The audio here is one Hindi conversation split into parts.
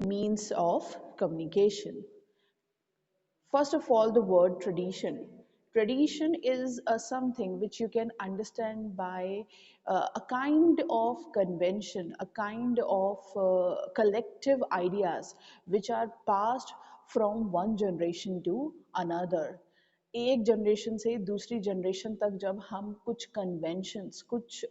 means of communication. First of all, the word tradition. Tradition is something which you can understand by a kind of convention, a kind of collective ideas which are passed from one generation to another. एक जनरेशन से दूसरी जनरेशन तक जब हम कुछ कन्वेंशंस, कुछ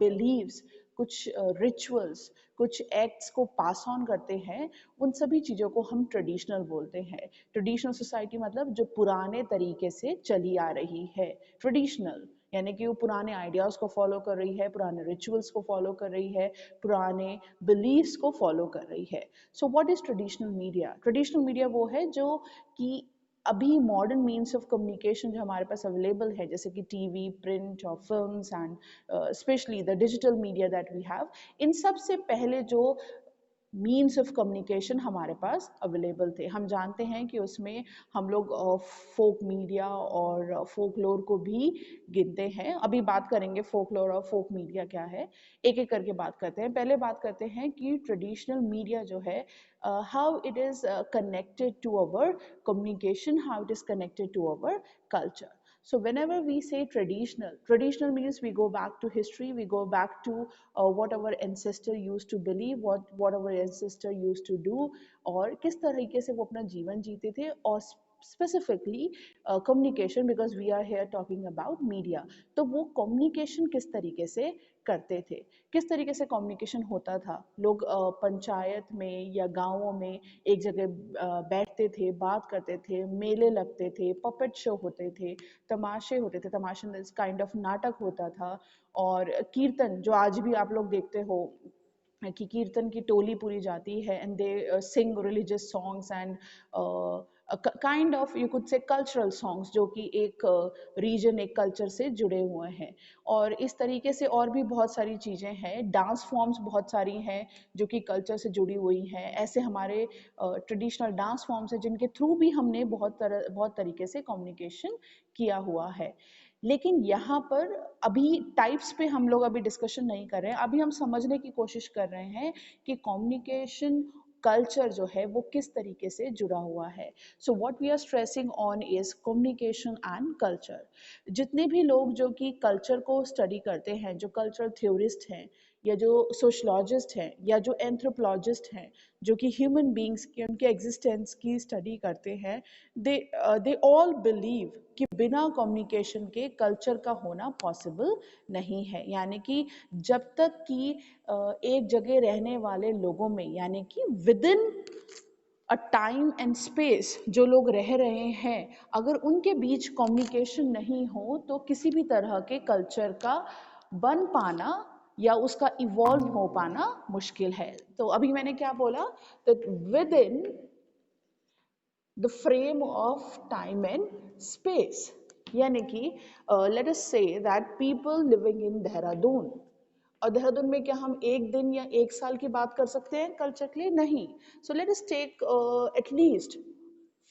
बिलीव्स, कुछ रिचुअल्स, कुछ एक्ट्स को पास ऑन करते हैं, उन सभी चीज़ों को हम ट्रेडिशनल बोलते हैं। ट्रेडिशनल सोसाइटी मतलब जो पुराने तरीके से चली आ रही है। ट्रेडिशनल यानी कि वो पुराने आइडियाज़ को फॉलो कर रही है, पुराने रिचुअल्स को फॉलो कर रही है, पुराने बिलीव्स को फॉलो कर रही है। So what is traditional media? Traditional media वो है जो कि अभी मॉडर्न मीन्स ऑफ कम्युनिकेशन जो हमारे पास अवेलेबल है, जैसे कि टीवी, प्रिंट और films and specially the digital media that we have, इन सब से पहले जो मीन्स ऑफ कम्युनिकेशन हमारे पास अवेलेबल थे। हम जानते हैं कि उसमें हम लोग फोक मीडिया और फोकलोर को भी गिनते हैं। अभी बात करेंगे फोकलोर और फोक मीडिया क्या है, एक एक करके बात करते हैं। पहले बात करते हैं कि ट्रेडिशनल मीडिया जो है, how it is connected to our communication, how it is connected to our culture. So whenever we say traditional, traditional means we go back to history, we go back to what our ancestor used to believe, what our ancestor used to do, और किस तरीके से वो अपना जीवन जीते थे, और specifically communication, because we are here talking about media. तो वो communication किस तरीके से करते थे, किस तरीके से कम्युनिकेशन होता था। लोग पंचायत में या गांवों में एक जगह बैठते थे, बात करते थे, मेले लगते थे, पपेट शो होते थे, तमाशे होते थे, तमाशा काइंड ऑफ नाटक होता था, और कीर्तन जो आज भी आप लोग देखते हो कि कीर्तन की टोली पूरी जाती है and they sing religious songs and kind of you could say cultural songs जो कि एक रीजन, एक कल्चर से जुड़े हुए हैं। और इस तरीके से और भी बहुत सारी चीज़ें हैं, डांस फॉर्म्स बहुत सारी हैं जो कि कल्चर से जुड़ी हुई हैं। ऐसे हमारे ट्रेडिशनल डांस फॉर्म्स हैं जिनके थ्रू भी हमने बहुत तरीके से कम्युनिकेशन किया हुआ है। लेकिन यहाँ पर अभी टाइप्स पे हम लोग अभी डिस्कशन नहीं कर रहे हैं, अभी हम समझने की कोशिश कर रहे हैं कि कम्युनिकेशन कल्चर जो है वो किस तरीके से जुड़ा हुआ है। So what we are stressing on is communication and culture. जितने भी लोग जो कि कल्चर को स्टडी करते हैं, जो कल्चरल थ्योरिस्ट हैं, या जो सोशलॉजिस्ट हैं, या जो एंथ्रोपोलॉजिस्ट हैं, जो कि ह्यूमन बींग्स की, उनके एग्जिस्टेंस की स्टडी करते हैं, दे ऑल बिलीव कि बिना कम्युनिकेशन के कल्चर का होना पॉसिबल नहीं है। यानी कि जब तक कि एक जगह रहने वाले लोगों में, यानी कि with in a time and space जो लोग रह रहे हैं, अगर उनके बीच कम्युनिकेशन नहीं हो तो किसी भी तरह के कल्चर का बन पाना या उसका इवॉल्व हो पाना मुश्किल है। तो अभी मैंने क्या बोला, that within the frame of time and space, यानी कि let us say that people living in Dehradun, और देहरादून में क्या हम एक दिन या एक साल की बात कर सकते हैं कल्चर के लिए? नहीं। So let us take at least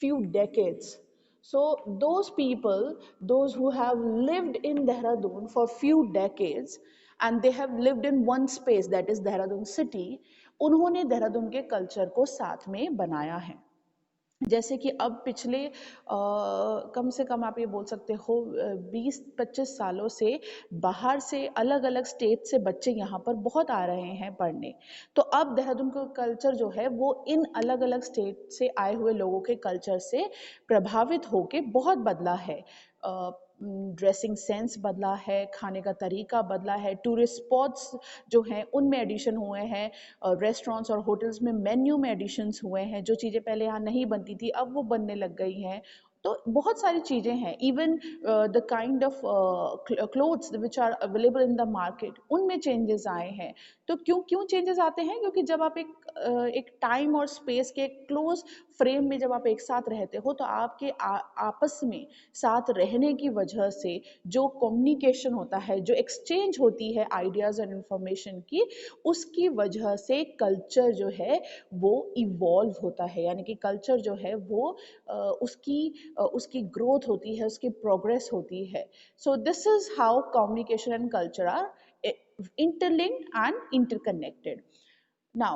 few decades. So those people, those who have lived in Dehradun for few decades and they have lived in one space, that is Dehradun city, उन्होंने देहरादून के कल्चर को साथ में बनाया है। जैसे कि अब पिछले कम से कम आप ये बोल सकते हो 20-25 सालों से बाहर से अलग अलग स्टेट से बच्चे यहाँ पर बहुत आ रहे हैं पढ़ने। तो अब देहरादून का कल्चर जो है वो इन अलग अलग स्टेट से आए हुए लोगों के कल्चर से प्रभावित होके बहुत बदला है। ड्रेसिंग सेंस बदला है, खाने का तरीका बदला है, टूरिस्ट स्पॉट्स जो हैं उनमें एडिशन हुए हैं, रेस्टोरेंट्स और होटल्स में मेन्यू में एडिशंस हुए हैं, जो चीज़ें पहले यहाँ नहीं बनती थी अब वो बनने लग गई हैं। तो बहुत सारी चीज़ें हैं, even the kind of clothes which are available in the market, उनमें चेंजेस आए हैं। तो क्यों क्यों चेंजेस आते हैं? क्योंकि जब आप एक टाइम और स्पेस के क्लोज फ्रेम में जब आप एक साथ रहते हो तो आपके आपस में साथ रहने की वजह से जो कम्युनिकेशन होता है, जो एक्सचेंज होती है आइडियाज़ एंड इंफॉर्मेशन की, उसकी वजह से कल्चर जो है वो इवॉल्व होता है। यानी कि कल्चर जो है वो उसकी ग्रोथ होती है, उसकी प्रोग्रेस होती है। So this is how communication and culture are interlinked and interconnected. Now,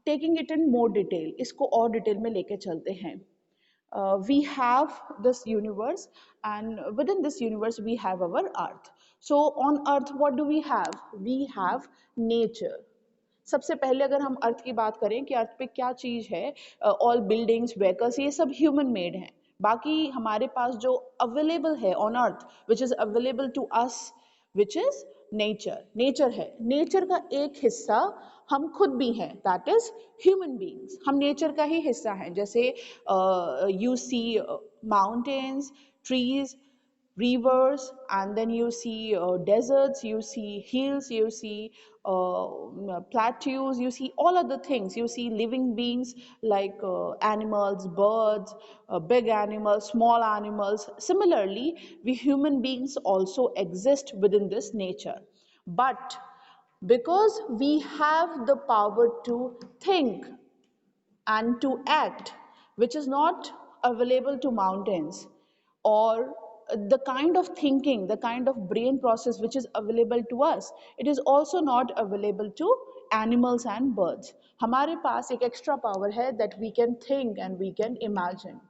taking it in more detail, इसको और डिटेल में लेके चलते हैं. We have this universe, and within this universe we have our earth. So on earth what do we have? We have nature. सबसे पहले अगर हम अर्थ की बात करें कि अर्थ पे क्या चीज़ है, ऑल बिल्डिंग्स, व्हीकल्स, ये सब ह्यूमन मेड हैं. बाकी हमारे पास जो अवेलेबल है on earth, which is available to us, which is nature. Nature है, नेचर का एक हिस्सा हम खुद भी हैं, दैट इज ह्यूमन बीइंग्स. हम नेचर का ही हिस्सा हैं. जैसे you see mountains, trees, rivers, and then you see deserts, you see hills, you see plateaus, you see all other things, you see living beings like animals, birds, big animals, small animals. Similarly, we human beings also exist within this nature. But because we have the power to think and to act, which is not available to mountains, or the kind of thinking, the kind of brain process which is available to us, it is also not available to animals and birds. हमारे पास एक extra power है that we can think and we can imagine.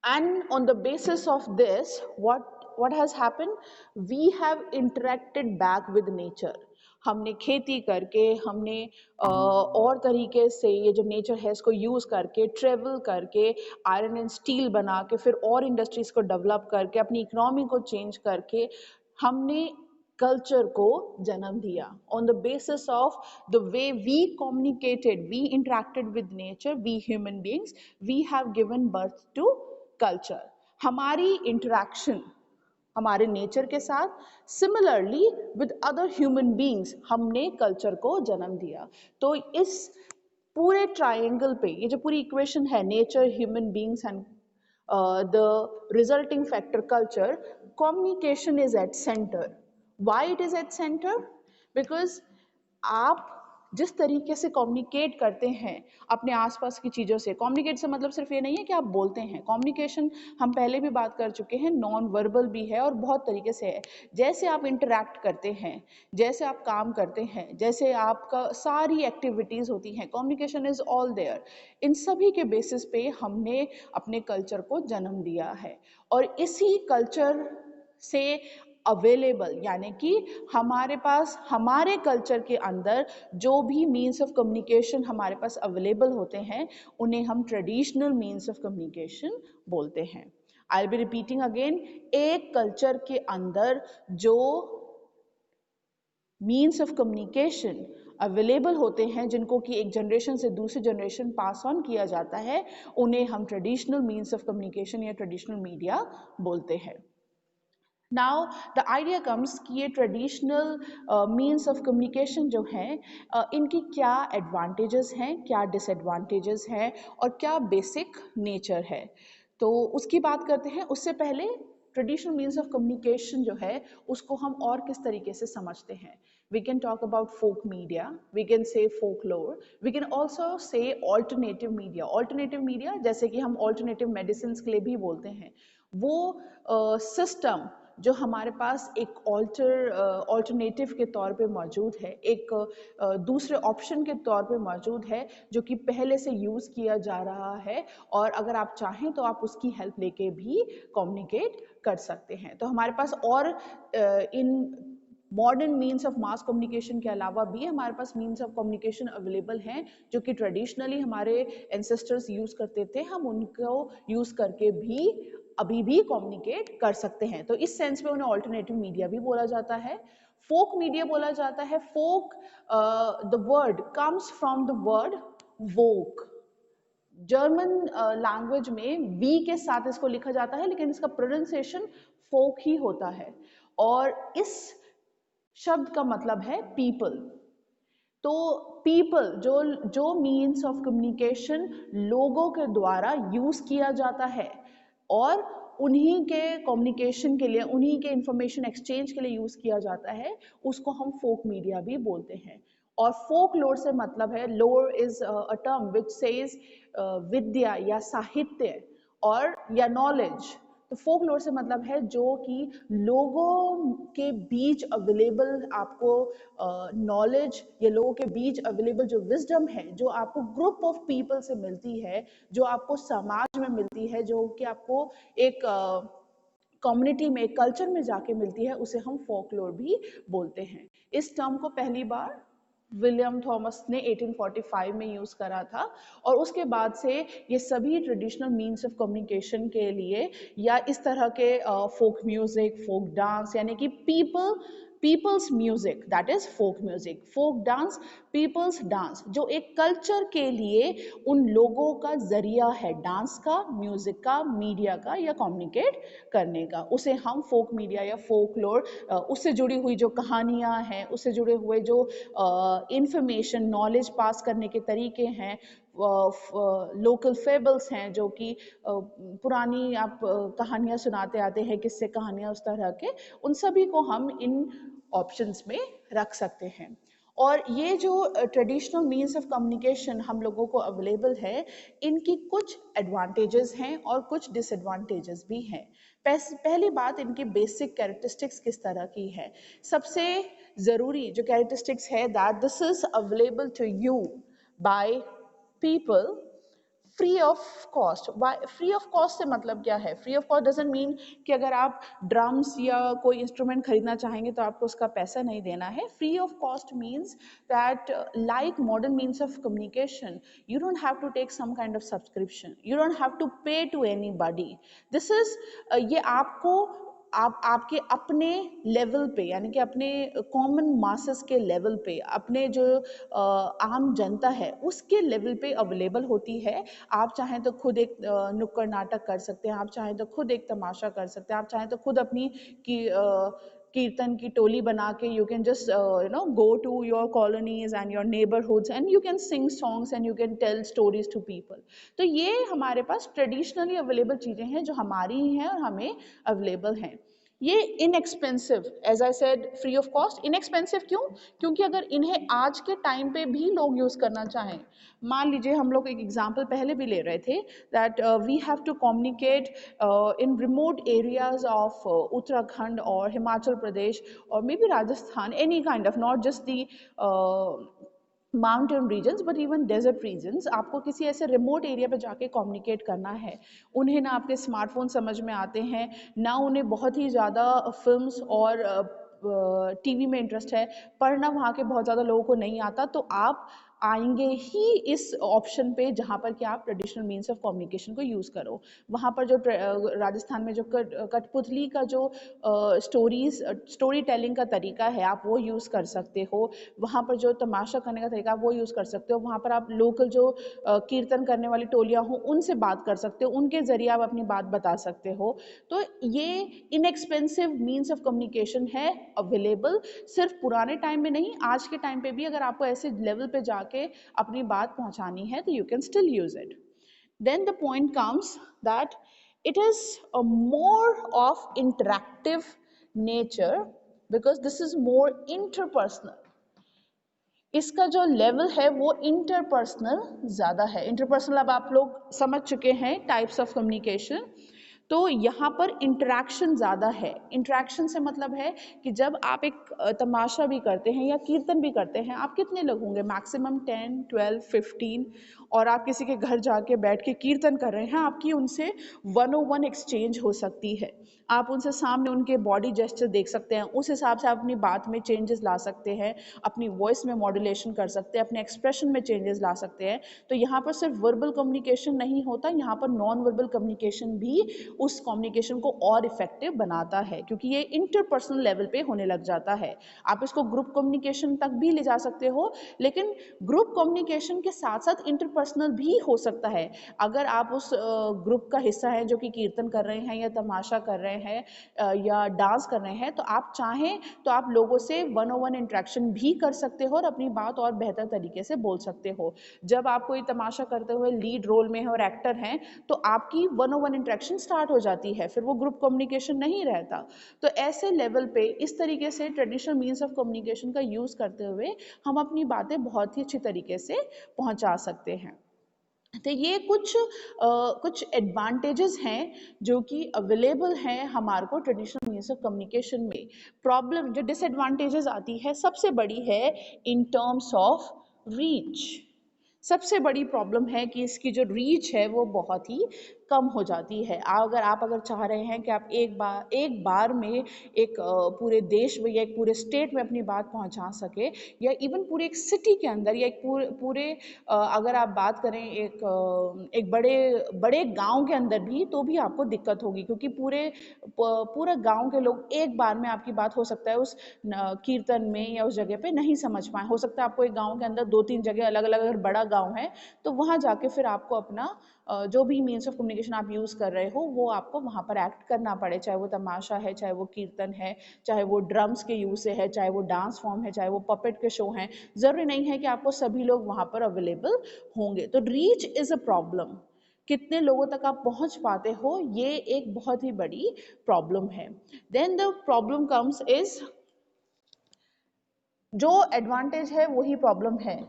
And on the basis of this, what has happened? We have interacted back with nature. हमने खेती करके, हमने और तरीके से ये जो नेचर है इसको यूज़ करके, ट्रेवल करके, आयरन एंड स्टील बना के, फिर और इंडस्ट्रीज को डेवलप करके, अपनी इकोनॉमी को चेंज करके, हमने कल्चर को जन्म दिया. On the basis of the way we communicated, we interacted with nature, we human beings, we have given birth to culture. हमारी इंटरेक्शन हमारे नेचर के साथ, similarly with other human beings, हमने कल्चर को जन्म दिया. तो इस पूरे ट्रायंगल पे ये जो पूरी इक्वेशन है, nature, human beings and the resulting factor culture, communication is at center. Why it is at center? Because आप जिस तरीके से कम्युनिकेट करते हैं अपने आसपास की चीज़ों से, कम्युनिकेट से मतलब सिर्फ ये नहीं है कि आप बोलते हैं. कम्युनिकेशन हम पहले भी बात कर चुके हैं, नॉन वर्बल भी है और बहुत तरीके से है. जैसे आप इंटरैक्ट करते हैं, जैसे आप काम करते हैं, जैसे आपका सारी एक्टिविटीज़ होती हैं, कम्युनिकेशन इज़ ऑल देयर. इन सभी के बेसिस पे हमने अपने कल्चर को जन्म दिया है. और इसी कल्चर से अवेलेबल, यानी कि हमारे पास हमारे कल्चर के अंदर जो भी मीन्स ऑफ कम्युनिकेशन हमारे पास अवेलेबल होते हैं, उन्हें हम ट्रेडिशनल मीन्स ऑफ कम्युनिकेशन बोलते हैं. I will be repeating again. एक कल्चर के अंदर जो मीन्स ऑफ कम्युनिकेशन अवेलेबल होते हैं, जिनको कि एक जनरेशन से दूसरी जनरेशन पास ऑन किया जाता है, उन्हें हम ट्रेडिशनल मीन्स ऑफ कम्युनिकेशन या ट्रेडिशनल मीडिया बोलते हैं. नाउ द आइडिया कम्स कि ये ट्रेडिशनल मीन्स ऑफ कम्युनिकेशन जो हैं, इनकी क्या एडवांटेजेस हैं, क्या डिसएडवांटेजेस हैं और क्या बेसिक नेचर है, तो उसकी बात करते हैं. उससे पहले ट्रेडिशनल मीन्स ऑफ कम्युनिकेशन जो है उसको हम और किस तरीके से समझते हैं. We can talk about folk media, we can say folklore, we can also say alternative media. Alternative media जैसे कि हम alternative medicines के लिए भी बोलते हैं, वो सिस्टम जो हमारे पास एक ऑल्टरनेटिव के तौर पे मौजूद है, एक दूसरे ऑप्शन के तौर पे मौजूद है, जो कि पहले से यूज़ किया जा रहा है, और अगर आप चाहें तो आप उसकी हेल्प लेके भी कम्युनिकेट कर सकते हैं. तो हमारे पास और in modern means of mass communication के अलावा भी हमारे पास मीन्स ऑफ कम्युनिकेशन अवेलेबल हैं, जो कि ट्रेडिशनली हमारे एंसेस्टर्स यूज़ करते थे. हम उनको यूज़ करके भी अभी भी कम्युनिकेट कर सकते हैं. तो इस सेंस में उन्हें ऑल्टरनेटिव मीडिया भी बोला जाता है, फोक मीडिया बोला जाता है. Folk, the word comes from the word volk. German language में वी के साथ इसको लिखा जाता है, लेकिन इसका प्रोनाउंसिएशन फोक ही होता है, और इस शब्द का मतलब है पीपल. तो पीपल जो मीन्स ऑफ कम्युनिकेशन लोगों के द्वारा यूज किया जाता है और उन्हीं के कम्युनिकेशन के लिए, उन्हीं के इंफॉर्मेशन एक्सचेंज के लिए यूज किया जाता है, उसको हम फोक मीडिया भी बोलते हैं. और फोक लोर से मतलब है, lore is a term which says विद्या या साहित्य और या नॉलेज. तो फोकलोर से मतलब है जो कि लोगों के बीच अवेलेबल आपको नॉलेज या लोगों के बीच अवेलेबल जो विजडम है, जो आपको ग्रुप ऑफ पीपल से मिलती है, जो आपको समाज में मिलती है, जो कि आपको एक कम्युनिटी में, कल्चर में जाके मिलती है, उसे हम फोकलोर भी बोलते हैं। इस टर्म को पहली बार विलियम थॉमस ने 1845 में यूज करा था और उसके बाद से ये सभी ट्रेडिशनल मीन्स ऑफ कम्युनिकेशन के लिए या इस तरह के फोक म्यूजिक, फोक डांस, यानी कि people's music, that is folk music, folk dance, people's dance, जो एक कल्चर के लिए उन लोगों का जरिया है डांस का, म्यूजिक का, मीडिया का या कम्युनिकेट करने का, उसे हम फोक मीडिया या फोकलोर, उससे जुड़ी हुई जो कहानियां हैं, उससे जुड़े हुए जो इंफॉर्मेशन, नॉलेज पास करने के तरीके हैं, लोकल फेबल्स हैं, जो कि पुरानी आप कहानियां सुनाते आते हैं, किस्से कहानियां उस तरह के, उन सभी को हम इन ऑप्शंस में रख सकते हैं। और ये जो ट्रेडिशनल मीन्स ऑफ कम्युनिकेशन हम लोगों को अवेलेबल है, इनकी कुछ एडवांटेजेस हैं और कुछ डिसएडवांटेजेस भी हैं। पहली बात, इनकी बेसिक कैरेक्टरिस्टिक्स किस तरह की है। सबसे ज़रूरी जो कैरेक्टरिस्टिक्स है, that this is available to you by people free of cost. Free of cost से मतलब क्या है? Free of cost doesn't mean कि अगर आप ड्रम्स या कोई इंस्ट्रूमेंट खरीदना चाहेंगे तो आपको उसका पैसा नहीं देना है। Free of cost means that like modern means of communication, you don't have to take some kind of subscription, you don't have to pay to anybody. This is ये आपको आपके अपने लेवल पे, यानी कि अपने कॉमन मासेस के लेवल पे, अपने जो आम जनता है उसके लेवल पे अवेलेबल होती है। आप चाहें तो खुद एक नुक्कड़ नाटक कर सकते हैं, आप चाहें तो खुद एक तमाशा कर सकते हैं, आप चाहें तो खुद अपनी कीर्तन की टोली बना के you can just go to your colonies and your neighbourhoods and you can sing songs and you can tell stories to people. तो ये हमारे पास ट्रेडिशनली अवेलेबल चीज़ें हैं जो हमारी ही हैं और हमें अवेलेबल हैं। ये inexpensive, as I said, free of cost. Inexpensive क्यों? क्योंकि अगर इन्हें आज के टाइम पे भी लोग यूज़ करना चाहें, मान लीजिए हम लोग एक एग्जांपल पहले भी ले रहे थे that we have to communicate in remote areas of Uttarakhand और हिमाचल प्रदेश और maybe Rajasthan, any kind of, not just the mountain regions but even desert regions. आपको किसी ऐसे रिमोट एरिया पे जाके कम्युनिकेट करना है, उन्हें ना आपके स्मार्टफोन समझ में आते हैं, ना उन्हें बहुत ही ज़्यादा फिल्म्स और टीवी में इंटरेस्ट है, पढ़ना वहाँ के बहुत ज़्यादा लोगों को नहीं आता, तो आप आएंगे ही इस ऑप्शन पे जहाँ पर कि आप ट्रेडिशनल मीन्स ऑफ कम्युनिकेशन को यूज़ करो। वहाँ पर जो राजस्थान में जो कठपुतली का जो स्टोरी टेलिंग का तरीका है, आप वो यूज़ कर सकते हो। वहाँ पर जो तमाशा करने का तरीका, आप वो यूज़ कर सकते हो। वहाँ पर आप लोकल जो कीर्तन करने वाली टोलियाँ हों, उनसे बात कर सकते हो, उनके ज़रिए आप अपनी बात बता सकते हो। तो ये इनएक्सपेंसिव मीन्स ऑफ कम्युनिकेशन है, अवेलेबल सिर्फ पुराने टाइम में नहीं, आज के टाइम पे भी अगर आपको ऐसे लेवल पे जाके अपनी बात पहुंचानी है तो you can still use it. Then the point comes that it is a more of interactive nature because this is more interpersonal. इसका जो लेवल है वो इंटरपर्सनल ज़्यादा है। इंटरपर्सनल अब आप लोग समझ चुके हैं टाइप्स ऑफ कम्युनिकेशन। तो यहाँ पर इंटरेक्शन ज़्यादा है। इंटरेक्शन से मतलब है कि जब आप एक तमाशा भी करते हैं या कीर्तन भी करते हैं, आप कितने लोग होंगे? मैक्सिमम 10, 12, 15, और आप किसी के घर जाके बैठ के कीर्तन कर रहे हैं, आपकी उनसे 101 एक्सचेंज हो सकती है। आप उनसे सामने उनके बॉडी जेस्चर देख सकते हैं, उस हिसाब से आप अपनी बात में चेंजेस ला सकते हैं, अपनी वॉइस में मॉड्यूलेशन कर सकते हैं, अपने एक्सप्रेशन में चेंजेस ला सकते हैं। तो यहाँ पर सिर्फ वर्बल कम्युनिकेशन नहीं होता, यहाँ पर नॉन वर्बल कम्युनिकेशन भी उस कम्युनिकेशन को और इफेक्टिव बनाता है, क्योंकि ये इंटरपर्सनल लेवल पे होने लग जाता है। आप इसको ग्रुप कम्युनिकेशन तक भी ले जा सकते हो, लेकिन ग्रुप कम्युनिकेशन के साथ साथ इंटरपर्सनल भी हो सकता है। अगर आप उस ग्रुप का हिस्सा हैं जो कि कीर्तन कर रहे हैं या तमाशा कर रहे हैं या डांस कर रहे हैं, तो आप चाहें तो आप लोगों से 101 इंटरेक्शन भी कर सकते हो और अपनी बात और बेहतर तरीके से बोल सकते हो। जब आप कोई तमाशा करते हुए लीड रोल में हैं और एक्टर हैं, तो आपकी 101 इंटरेक्शन स्टार्ट हो जाती है, फिर वो ग्रुप कम्युनिकेशन नहीं रहता। तो ऐसे लेवल पे इस तरीके से ट्रेडिशनल मीन्स ऑफ कम्युनिकेशन का यूज़ करते हुए हम अपनी बातें बहुत ही अच्छी तरीके से पहुंचा सकते हैं। तो ये कुछ एडवांटेजेस हैं जो कि अवेलेबल हैं हमारे को ट्रेडिशनल मीन्स ऑफ कम्युनिकेशन में। प्रॉब्लम जो डिसएडवांटेजेस आती है सबसे बड़ी है इन टर्म्स ऑफ रीच। सबसे बड़ी प्रॉब्लम है कि इसकी जो रीच है वो बहुत ही कम हो जाती है। अगर चाह रहे हैं कि आप एक बार में एक पूरे देश में या एक पूरे स्टेट में अपनी बात पहुंचा सके, या इवन पूरे एक सिटी के अंदर, या एक पूरे अगर आप बात करें एक बड़े बड़े गांव के अंदर भी, तो भी आपको दिक्कत होगी, क्योंकि पूरा गांव के लोग एक बार में आपकी बात हो सकता है उस कीर्तन में या उस जगह पे नहीं समझ पाए। हो सकता है आपको एक गांव के अंदर 2-3 जगह अलग अलग, अगर बड़ा गांव है तो वहां जाके फिर आपको अपना जो भी मीन्स ऑफ कम्युनिकेशन आप यूज़ कर रहे हो वो आपको वहाँ पर एक्ट करना पड़े, चाहे वो तमाशा है, चाहे वो कीर्तन है, चाहे वो ड्रम्स के यूज़ से है, चाहे वो डांस फॉर्म है, चाहे वो पपेट के शो हैं। ज़रूरी नहीं है कि आपको सभी लोग वहाँ पर अवेलेबल होंगे। तो रीच इज़ अ प्रॉब्लम। कितने लोगों तक आप पहुँच पाते हो, ये एक बहुत ही बड़ी प्रॉब्लम है। Then the problem comes is, जो एडवांटेज है वही प्रॉब्लम है।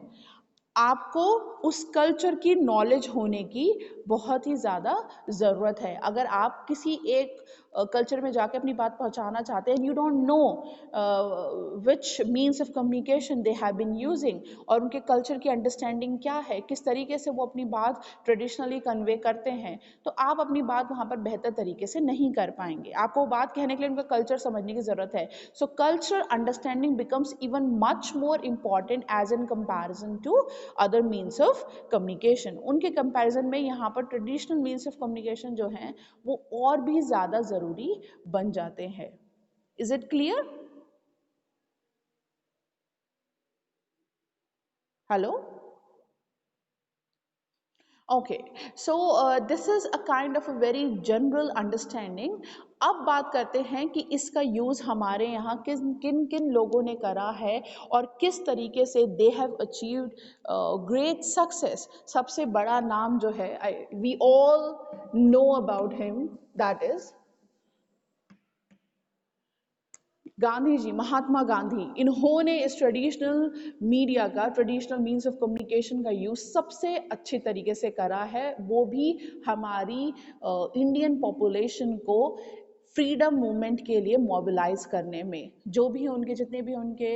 आपको उस कल्चर की नॉलेज होने की बहुत ही ज़्यादा ज़रूरत है। अगर आप किसी एक कल्चर में जाके अपनी बात पहुंचाना चाहते हैं, you don't know which means of communication they have been using, और उनके कल्चर की अंडरस्टैंडिंग क्या है, किस तरीके से वो अपनी बात ट्रेडिशनली कन्वे करते हैं, तो आप अपनी बात वहाँ पर बेहतर तरीके से नहीं कर पाएंगे। आपको वो बात कहने के लिए उनका कल्चर समझने की ज़रूरत है। So culture understanding becomes even much more important as in comparison to other means of communication. उनके कंपैरिजन में यहाँ पर ट्रेडिशनल मीन्स ऑफ कम्युनिकेशन जो हैं वो और भी ज़्यादा ज़रूरी बन जाते हैं। Is it clear? Hello? Okay, so this is a kind of a very general understanding. अब बात करते हैं कि इसका यूज़ हमारे यहाँ किन किन लोगों ने करा है और किस तरीके से they have achieved great success. सबसे बड़ा नाम जो है, we all know about him, that is Gandhi ji, Mahatma Gandhi. इन्होंने इस ट्रेडिशनल मीडिया का, ट्रेडिशनल मीन्स ऑफ कम्युनिकेशन का यूज़ सबसे अच्छे तरीके से करा है, वो भी हमारी इंडियन पॉपुलेशन को फ्रीडम मूवमेंट के लिए मोबिलाइज करने में। जो भी उनके जितने भी उनके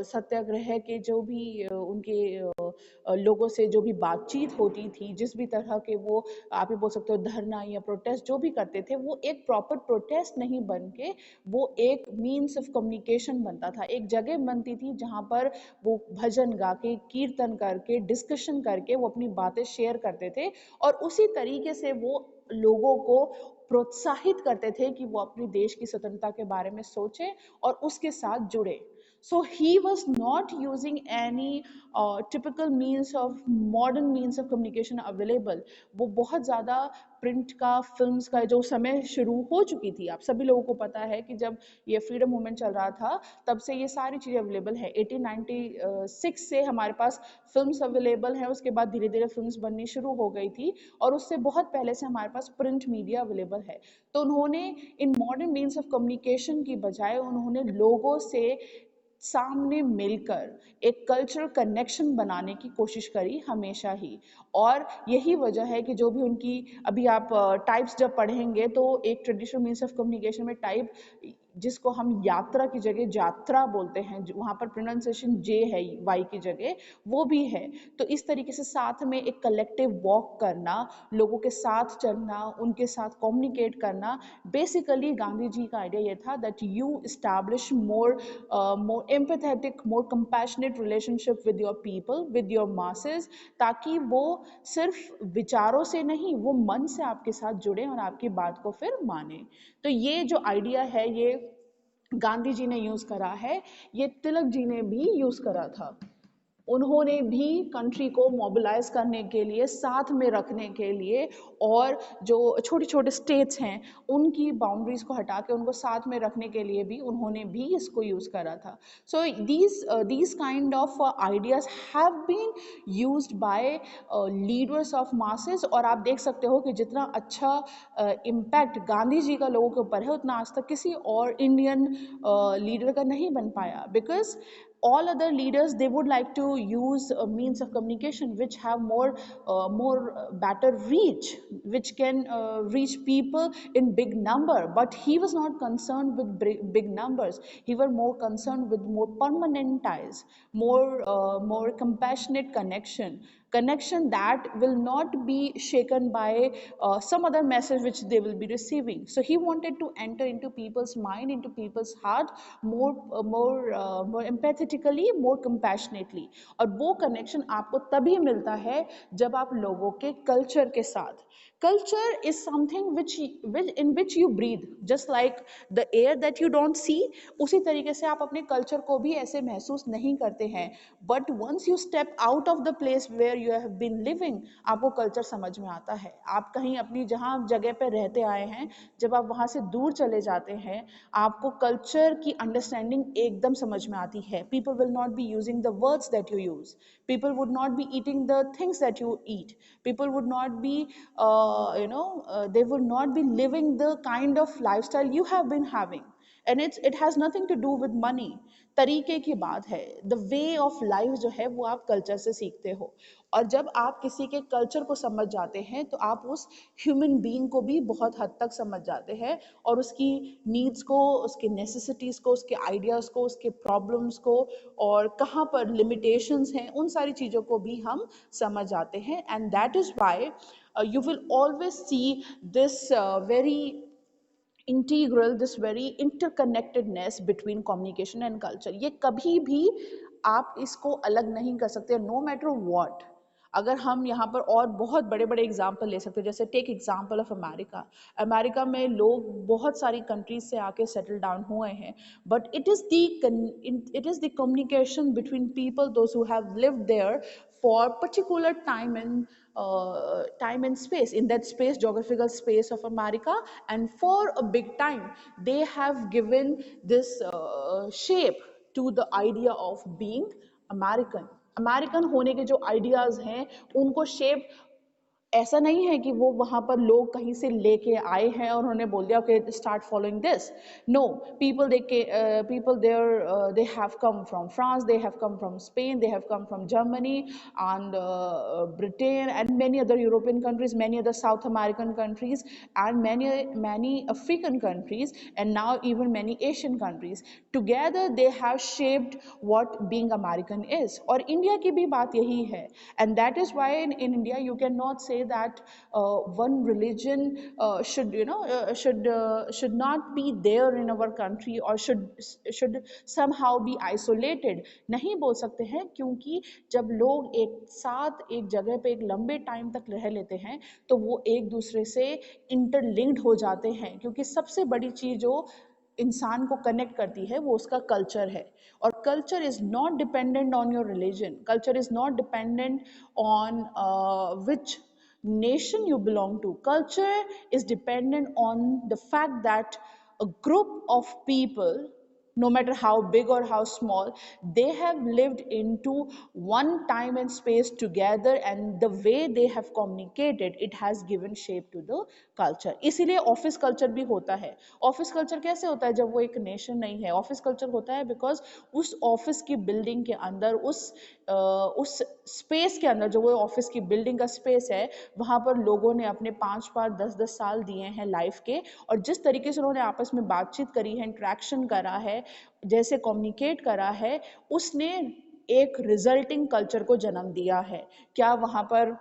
सत्याग्रह के जो भी उनके लोगों से जो भी बातचीत होती थी, जिस भी तरह के वो, आप ये बोल सकते हो धरना या प्रोटेस्ट जो भी करते थे, वो एक प्रॉपर प्रोटेस्ट नहीं बन के वो एक मीन्स ऑफ कम्युनिकेशन बनता था। एक जगह बनती थी जहाँ पर वो भजन गा के, कीर्तन करके, डिस्कशन करके वो अपनी बातें शेयर करते थे, और उसी तरीके से वो लोगों को प्रोत्साहित करते थे कि वो अपने देश की स्वतंत्रता के बारे में सोचें और उसके साथ जुड़े। So he was not using any typical means of modern means of communication available. वो बहुत ज़्यादा प्रिंट का, फिल्म्स का जो समय शुरू हो चुकी थी, आप सभी लोगों को पता है कि जब ये फ्रीडम मूवमेंट चल रहा था तब से ये सारी चीज़ें अवेलेबल है। 1896 से हमारे पास फिल्म्स अवेलेबल है, उसके बाद धीरे धीरे फिल्म्स बननी शुरू हो गई थी, और उससे बहुत पहले से हमारे पास प्रिंट मीडिया अवेलेबल है। तो उन्होंने in modern means of communication की बजाय उन्होंने लोगों से सामने मिलकर एक कल्चरल कनेक्शन बनाने की कोशिश करी हमेशा ही। और यही वजह है कि जो भी उनकी, अभी आप टाइप्स जब पढ़ेंगे तो एक ट्रेडिशनल मीन्स ऑफ कम्युनिकेशन में टाइप, जिसको हम यात्रा की जगह जात्रा बोलते हैं, वहाँ पर प्रोनाउंसिएशन जे है वाई की जगह, वो भी है। तो इस तरीके से साथ में एक कलेक्टिव वॉक करना, लोगों के साथ चलना, उनके साथ कम्युनिकेट करना, बेसिकली गांधी जी का आइडिया ये था that you establish more empathetic, more compassionate relationship with your people, with your masses, ताकि वो सिर्फ विचारों से नहीं, वो मन से आपके साथ जुड़े और आपकी बात को फिर माने। तो ये जो आइडिया है ये गांधी जी ने यूज करा है, ये तिलक जी ने भी यूज करा था। उन्होंने भी कंट्री को मोबिलाइज करने के लिए, साथ में रखने के लिए, और जो छोटे छोटे स्टेट्स हैं उनकी बाउंड्रीज को हटा के उनको साथ में रखने के लिए भी उन्होंने भी इसको यूज़ करा था। So these kind of ideas have been used by leaders of masses. और आप देख सकते हो कि जितना अच्छा इम्पैक्ट गांधी जी का लोगों के ऊपर है, उतना आज तक किसी और इंडियन लीडर का नहीं बन पाया, because all other leaders, they would like to use means of communication which have more better reach, which can reach people in big number. But he was not concerned with big numbers. He was more concerned with more permanent ties, more compassionate connection that will not be shaken by some other message which they will be receiving. So he wanted to enter into people's mind, into people's heart, more empathetically, more compassionately. और वो connection आपको तभी मिलता है जब आप लोगों के culture के साथ, culture is something which in which you breathe, just like the air that you don't see, उसी तरीके से आप अपने culture को भी ऐसे महसूस नहीं करते हैं. But once you step out of the place where you have been living, आपको culture समझ में आता है. आप कहीं अपनी जहाँ जगह पे रहते आए हैं, जब आप वहाँ से दूर चले जाते हैं, आपको culture की understanding एकदम समझ में आती है. People will not be using the words that you use. People would not be eating the things that you eat. People would not be they would not be living the kind of lifestyle you have been having. And it has nothing to do with money. तरीके की बात है. The way of life जो है वो आप culture से सीखते हो. और जब आप किसी के culture को समझ जाते हैं तो आप उस human being को भी बहुत हद तक समझ जाते हैं और उसकी needs को, उसके necessities को, उसके ideas को, उसके problems को, और कहाँ पर limitations हैं, उन सारी चीज़ों को भी हम समझ जाते हैं. And that is why you will always see this very integral, this very interconnectedness between communication and culture. ये कभी भी आप इसको अलग नहीं कर सकते, no matter what. अगर हम यहाँ पर और बहुत बड़े बड़े एग्जाम्पल ले सकते हैं, जैसे take example of America. America में लोग बहुत सारी कंट्रीज से आके सेटल डाउन हुए हैं, but it is the communication between people, those who have lived there for particular time and space, in that space, geographical space of America, and for a big time they have given this shape to the idea of being American. American होने के जो आइडियाज हैं उनको शेप, ऐसा नहीं है कि वो वहां पर लोग कहीं से लेके आए हैं और उन्होंने बोल दिया okay start following this. No, people there, they have come from France, they have come from Spain, they have come from Germany and Britain and many other European countries, many other South American countries, and many African countries, and now even many Asian countries. Together they have shaped what being American is. और इंडिया की भी बात यही है. And that is why in India you cannot say that one religion should not be there in our country or should somehow be isolated. नहीं बोल सकते हैं, क्योंकि जब लोग एक साथ एक जगह पे एक लंबे टाइम तक रह लेते हैं तो वो एक दूसरे से इंटरलिंक्ड हो जाते हैं, क्योंकि सबसे बड़ी चीज जो इंसान को कनेक्ट करती है वो उसका कल्चर है. और culture is not dependent on your religion, culture is not dependent on which nation you belong to. Culture is dependent on the fact that a group of people, no matter how big or how small, they have lived into one time and space together, and the way they have communicated, it has given shape to the culture. इसीलिए ऑफिस कल्चर भी होता है. ऑफिस कल्चर कैसे होता है जब वो एक नेशन नहीं है? ऑफिस कल्चर होता है बिकॉज उस ऑफिस की बिल्डिंग के अंदर, उस स्पेस के अंदर, जो वो ऑफिस की बिल्डिंग का स्पेस है, वहाँ पर लोगों ने अपने 5-5, 10-10 साल दिए हैं लाइफ के, और जिस तरीके से उन्होंने आपस में बातचीत करी है, इंट्रैक्शन करा है, जैसे कम्युनिकेट करा है, उसने एक रिजल्टिंग कल्चर को जन्म दिया है. क्या वहाँ पर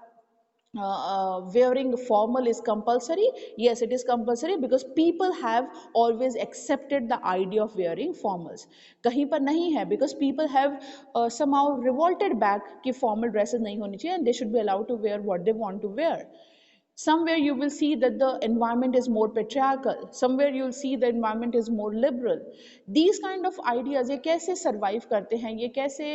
wearing formal is compulsory? Yes, it is compulsory because people have always accepted the idea of wearing formals. कहीं पर नहीं है because people have somehow revolted back कि formal dresses नहीं होनी चाहिए and they should be allowed to wear what they want to wear. Somewhere you will see that the environment is more patriarchal, somewhere you will see the environment is more liberal. These kind of ideas, ये कैसे survive करते हैं, ये कैसे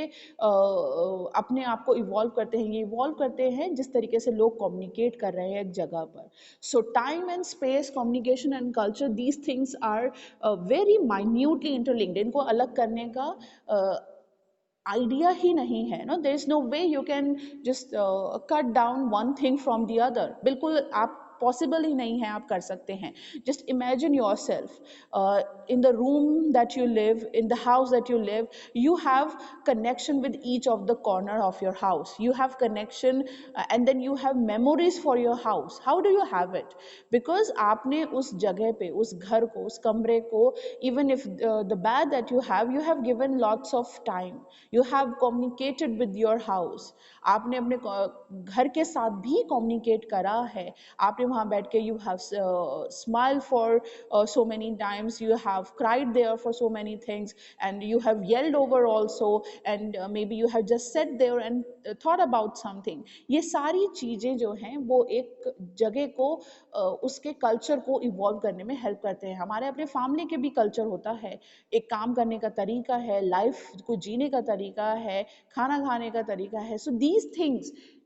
अपने आप को evolve करते हैं, ये evolve करते हैं जिस तरीके से लोग communicate कर रहे हैं एक जगह पर. So time and space, communication and culture, these things are very minutely interlinked. इनको अलग करने का आइडिया ही नहीं है. There is no way you can just cut down one thing from the other. बिल्कुल आप पॉसिबल ही नहीं है आप कर सकते हैं। Just imagine your self in the room that you live, in the house that you live, you have connection with each of the corner of your house, you have connection, and then you have memories for your house. How do you have it? Because आपने उस जगह पे, उस घर को, उस कमरे को, even if the bad that you have given lots of time, you have communicated with your house, आपने अपने घर के साथ भी communicate करा है, आपने वहाँ बैठ के you have smiled for so many times, you have cried there for so many things, and you have yelled over also, and maybe you have just sat there and thought about something. ये सारी चीज़ें जो हैं वो एक जगह को उसके कल्चर को इवॉल्व करने में हेल्प करते हैं। हमारे अपने फैमिली के भी कल्चर होता है, एक काम करने का तरीका है, लाइफ को जीने का तरीका है, खाना खाने का तरीका है। सो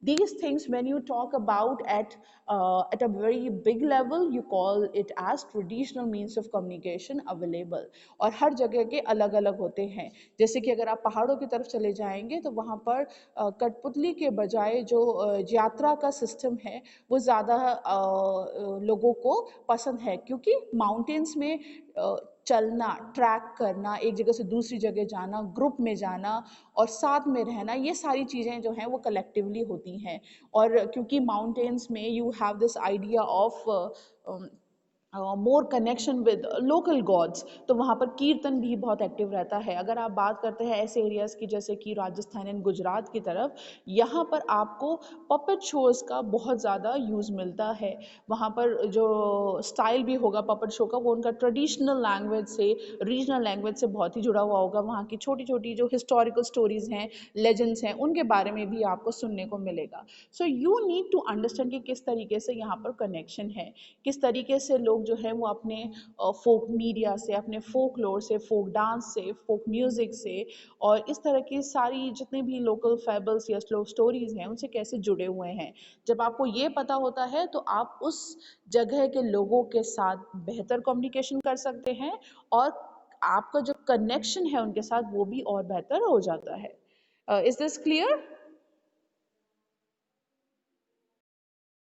these things when you talk about at a very big level, you call it as traditional means of communication available, और हर जगह के अलग अलग होते हैं। जैसे कि अगर आप पहाड़ों की तरफ चले जाएंगे तो वहाँ पर कठपुतली के बजाय जो यात्रा का सिस्टम है वो ज़्यादा लोगों को पसंद है, क्योंकि माउंटेन्स में चलना, ट्रैक करना, एक जगह से दूसरी जगह जाना, ग्रुप में जाना और साथ में रहना, ये सारी चीज़ें जो हैं वो कलेक्टिवली होती हैं। और क्योंकि माउंटेन्स में you have this idea of more connection with local gods, तो वहाँ पर कीर्तन भी बहुत एक्टिव रहता है। अगर आप बात करते हैं ऐसे एरियाज़ की जैसे कि राजस्थान एंड गुजरात की तरफ, यहाँ पर आपको पपेट शोज़ का बहुत ज़्यादा यूज़ मिलता है। वहाँ पर जो स्टाइल भी होगा पपेट शो का, वो उनका ट्रेडिशनल लैंग्वेज से, रीजनल लैंग्वेज से बहुत ही जुड़ा हुआ होगा। वहाँ की छोटी छोटी जो हिस्टोरिकल स्टोरीज़ हैं, लेजेंड्स हैं, उनके बारे में भी आपको सुनने को मिलेगा। So you need to understand कि किस तरीके से यहाँ पर कनेक्शन है, किस तरीके से लोग जो है वो अपने फोक मीडिया से, अपने फोक लोर से, फोक डांस से, फोक म्यूज़िक से और इस तरह की सारी जितने भी लोकल फैबल्स या स्लो स्टोरीज़ हैं उनसे कैसे जुड़े हुए हैं। जब आपको ये पता होता है तो आप उस जगह के लोगों के साथ बेहतर कम्युनिकेशन कर सकते हैं और आपका जो कनेक्शन है उनके साथ वो भी और बेहतर हो जाता है। Is this clear?